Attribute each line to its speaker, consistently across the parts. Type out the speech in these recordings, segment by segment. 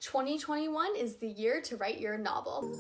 Speaker 1: 2021 is the year to write your novel.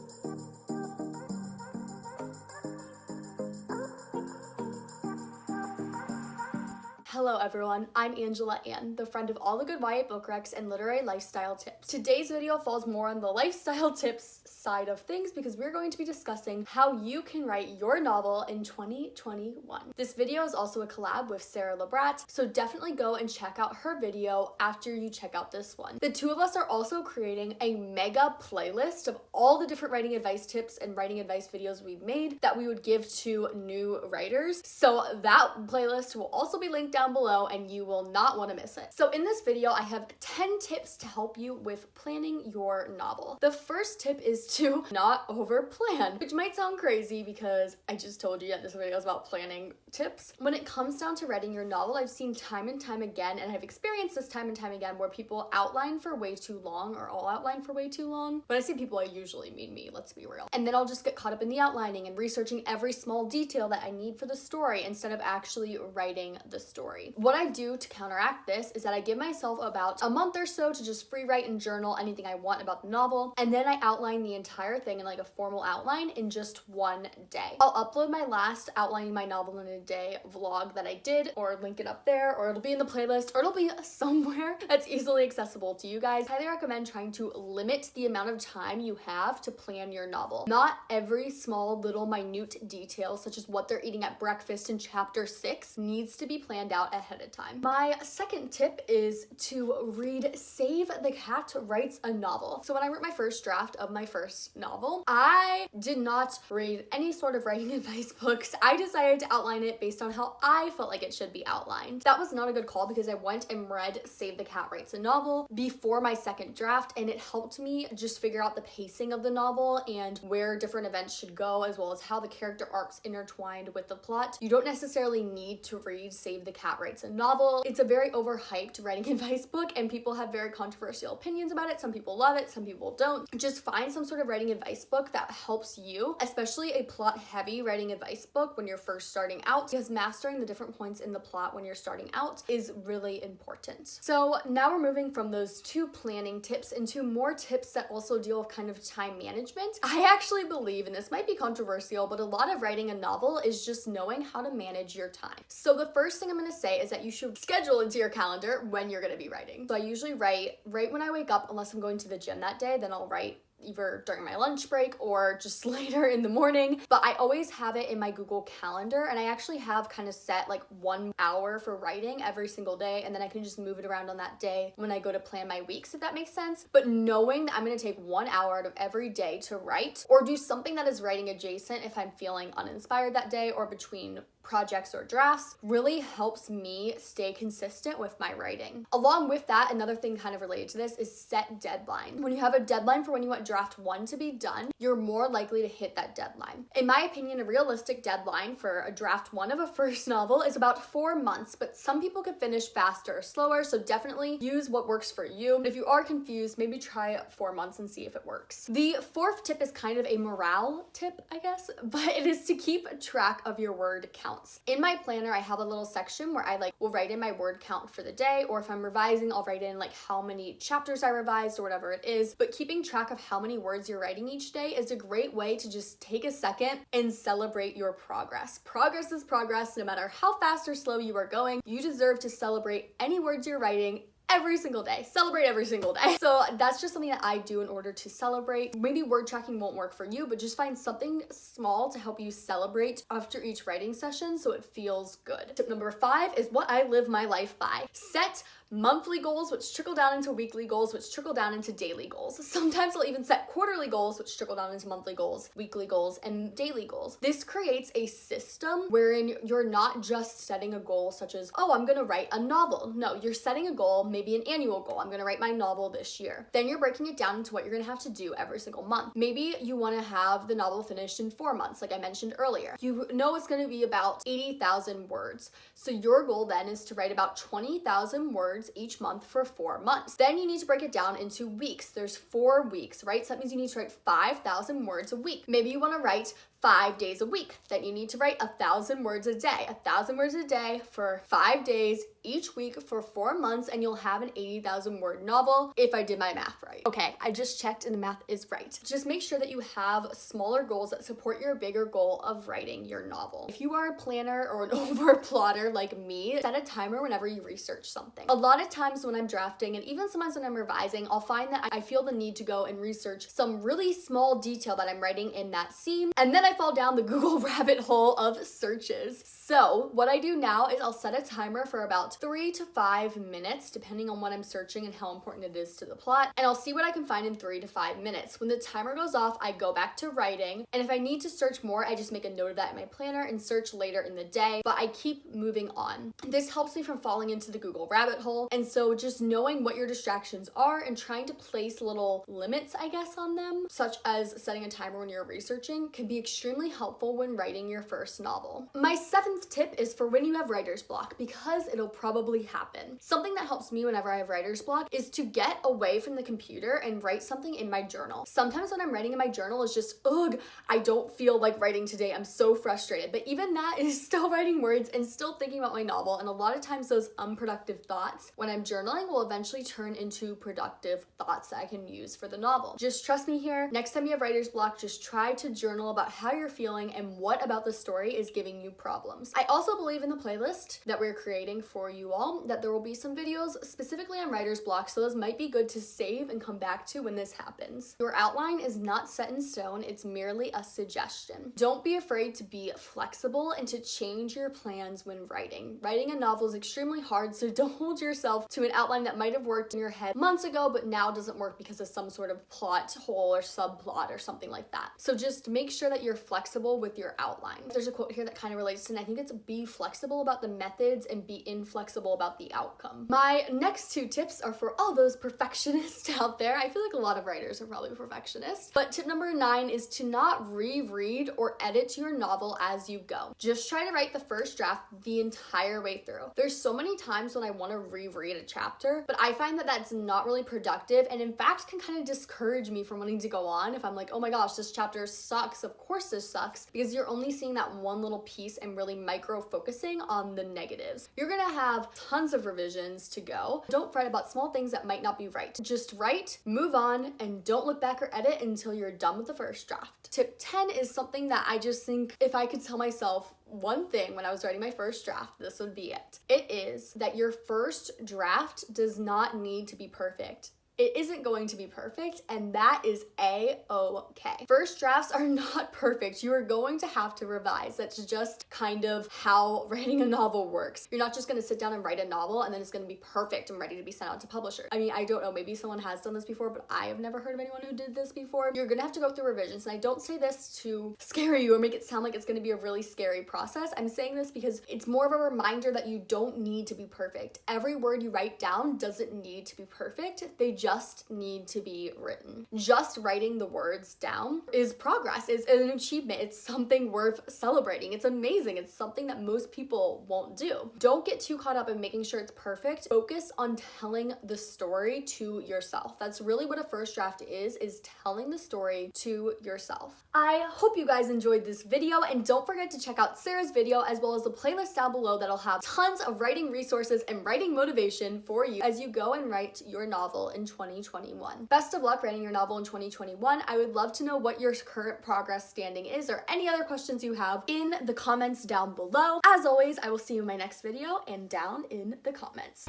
Speaker 1: Hello everyone, I'm Angela Ann, the friend of all the good YA book recs and literary lifestyle tips. Today's video falls more on the lifestyle tips side of things because we're going to be discussing how you can write your novel in 2021. This video is also a collab with Sara Lubratt, so definitely go and check out her video after you check out this one. The two of us are also creating a mega playlist of all the different writing advice tips and writing advice videos we've made that we would give to new writers. So that playlist will also be linked down below and you will not want to miss it. So in this video, I have 10 tips to help you with planning your novel. The first tip is to not over plan, which might sound crazy because I just told you that this video is about planning tips. When it comes down to writing your novel, I've seen time and time again, and I've experienced this time and time again, where people outline for way too long, or I'll outline for way too long. When I say people, I usually mean me, let's be real. And then I'll just get caught up in the outlining and researching every small detail that I need for the story instead of actually writing the story. What I do to counteract this is that I give myself about a month or so to just free write and journal anything I want about the novel, and then I outline the entire thing in like a formal outline in just one day. I'll upload my last outlining my novel in a day vlog that I did, or link it up there, or it'll be in the playlist, or it'll be somewhere that's easily accessible to you guys. I highly recommend trying to limit the amount of time you have to plan your novel. Not every small little minute detail, such as what they're eating at breakfast in chapter 6, needs to be planned out ahead of time. My second tip is to read Save the Cat Writes a Novel. So when I wrote my first draft of my first novel, I did not read any sort of writing advice books. I decided to outline it based on how I felt like it should be outlined. That was not a good call because I went and read Save the Cat Writes a Novel before my second draft, and it helped me just figure out the pacing of the novel and where different events should go, as well as how the character arcs intertwined with the plot. You don't necessarily need to read Save the Cat Writes a Novel. It's a very overhyped writing advice book and people have very controversial opinions about it. Some people love it, some people don't. Just find some sort of writing advice book that helps you, especially a plot heavy writing advice book when you're first starting out, because mastering the different points in the plot when you're starting out is really important. So now we're moving from those two planning tips into more tips that also deal with kind of time management. I actually believe, and this might be controversial, but a lot of writing a novel is just knowing how to manage your time. So the first thing I'm going to say is that you should schedule into your calendar when you're going to be writing. So I usually write right when I wake up, unless I'm going to the gym that day, then I'll write either during my lunch break or just later in the morning. But I always have it in my Google Calendar, and I actually have kind of set like 1 hour for writing every single day, and then I can just move it around on that day when I go to plan my weeks, if that makes sense. But knowing that I'm going to take 1 hour out of every day to write or do something that is writing adjacent if I'm feeling uninspired that day or between projects or drafts really helps me stay consistent with my writing. Along with that, another thing kind of related to this is set deadline. When you have a deadline for when you want draft 1 to be done, you're more likely to hit that deadline. In my opinion, a realistic deadline for a draft 1 of a first novel is about 4 months, but some people could finish faster or slower, so definitely use what works for you. If you are confused, maybe try 4 months and see if it works. The fourth tip is kind of a morale tip, I guess, but it is to keep track of your word count. In my planner, I have a little section where I will write in my word count for the day, or if I'm revising, I'll write in like how many chapters I revised or whatever it is. But keeping track of how many words you're writing each day is a great way to just take a second and celebrate your progress. Progress is progress, no matter how fast or slow you are going. You deserve to celebrate any words you're writing every single day. Celebrate every single day. So that's just something that I do in order to celebrate. Maybe word tracking won't work for you, but just find something small to help you celebrate after each writing session so it feels good. Tip number 5 is what I live my life by. Set monthly goals, which trickle down into weekly goals, which trickle down into daily goals. Sometimes I'll even set quarterly goals, which trickle down into monthly goals, weekly goals, and daily goals. This creates a system wherein you're not just setting a goal such as, oh, I'm gonna write a novel. No, you're setting a goal, maybe an annual goal. I'm gonna write my novel this year. Then you're breaking it down into what you're gonna have to do every single month. Maybe you wanna have the novel finished in 4 months, like I mentioned earlier. You know it's gonna be about 80,000 words. So your goal then is to write about 20,000 words each month for 4 months. Then you need to break it down into weeks. There's 4 weeks, right? So that means you need to write 5,000 words a week. Maybe you want to write 5 days a week. Then you need to write 1,000 words a day. 1,000 words a day for 5 days each week for 4 months, and you'll have an 80,000 word novel if I did my math right. Okay, I just checked and the math is right. Just make sure that you have smaller goals that support your bigger goal of writing your novel. If you are a planner or an over plotter like me, set a timer whenever you research something. A lot of times when I'm drafting, and even sometimes when I'm revising, I'll find that I feel the need to go and research some really small detail that I'm writing in that scene, and then I fall down the Google rabbit hole of searches. So what I do now is I'll set a timer for about 3 to 5 minutes, depending on what I'm searching and how important it is to the plot, and I'll see what I can find in 3 to 5 minutes. When the timer goes off, I go back to writing, and if I need to search more, I just make a note of that in my planner and search later in the day, but I keep moving on. This helps me from falling into the Google rabbit hole, and so just knowing what your distractions are and trying to place little limits, I guess, on them, such as setting a timer when you're researching, can be extremely helpful when writing your first novel. My 7th tip is for when you have writer's block, because it'll probably happen. Something that helps me whenever I have writer's block is to get away from the computer and write something in my journal. Sometimes when I'm writing in my journal, it's just, ugh, I don't feel like writing today. I'm so frustrated. But even that is still writing words and still thinking about my novel. And a lot of times those unproductive thoughts when I'm journaling will eventually turn into productive thoughts that I can use for the novel. Just trust me here. Next time you have writer's block, just try to journal about how you're feeling and what about the story is giving you problems. I also believe in the playlist that we're creating for you all, that there will be some videos specifically on writer's block, so those might be good to save and come back to when this happens. Your outline is not set in stone, it's merely a suggestion. Don't be afraid to be flexible and to change your plans when writing. Writing a novel is extremely hard, so don't hold yourself to an outline that might have worked in your head months ago, but now doesn't work because of some sort of plot hole or subplot or something like that. So just make sure that you're flexible with your outline. There's a quote here that kind of relates to, and I think it's be flexible about the methods and be inflexible about the outcome. My next 2 tips are for all those perfectionists out there. I feel like a lot of writers are probably perfectionists. But tip number 9 is to not reread or edit your novel as you go. Just try to write the first draft the entire way through. There's so many times when I want to reread a chapter, but I find that that's not really productive, and in fact can kind of discourage me from wanting to go on if I'm like, oh my gosh, this chapter sucks. Of course this sucks, because you're only seeing that one little piece and really micro focusing on the negatives. You're gonna have tons of revisions to go. Don't fret about small things that might not be right. Just write, move on, and don't look back or edit until you're done with the first draft. Tip 10 is something that I just think if I could tell myself one thing when I was writing my first draft, this would be it. It is that your first draft does not need to be perfect. It isn't going to be perfect, and that is a-okay. First drafts are not perfect. You are going to have to revise. That's just kind of how writing a novel works. You're not just gonna sit down and write a novel and then it's gonna be perfect and ready to be sent out to publishers. I mean, I don't know, maybe someone has done this before, but I have never heard of anyone who did this before. You're gonna have to go through revisions, and I don't say this to scare you or make it sound like it's gonna be a really scary process. I'm saying this because it's more of a reminder that you don't need to be perfect. Every word you write down doesn't need to be perfect. They just need to be written. Just writing the words down is progress, is an achievement. It's something worth celebrating. It's amazing. It's something that most people won't do. Don't get too caught up in making sure it's perfect. Focus on telling the story to yourself. That's really what a first draft is telling the story to yourself. I hope you guys enjoyed this video, and don't forget to check out Sarah's video as well as the playlist down below that'll have tons of writing resources and writing motivation for you as you go and write your novel in 2021. Best of luck writing your novel in 2021. I would love to know what your current progress standing is or any other questions you have in the comments down below. As always, I will see you in my next video and down in the comments.